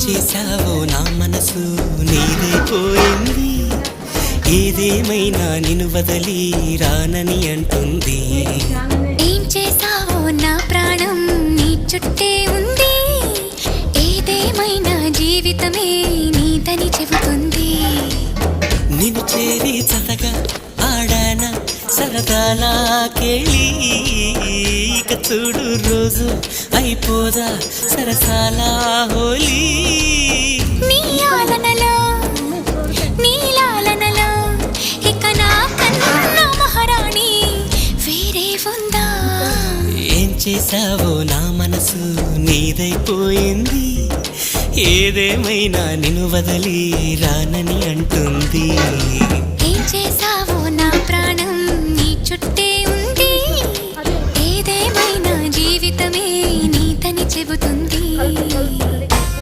చేశావో నా మనసు నీదైపోయింది. ఏదేమైనా నిన్ను వదలి రానని అంటుంది. ఏం చేశావో నా ప్రాణం నీ చుట్టే ఉంది. ఏదేమైనా జీవితమే నీదని చెబుతుంది. నిన్ను చేరి చదగా ఆడాన సరదాలా కేళి. ఇక చూడు రోజు అయిపోదా సరసాల హోలీ. నీ ఆలనలో నీ లాలనలో ఇక నా కన్నా మహారాణి వేరే ఉందా? ఏం చేశావో నా మనసు నీదైపోయింది. ఏదేమైనా నిన్ను వదలి రానని అంటుంది. ఏం చేశావో నా ప్రాణం నీ చుట్టే ఉంది. ఏదేమైనా జీవితమే నీదని చెబుతుంది.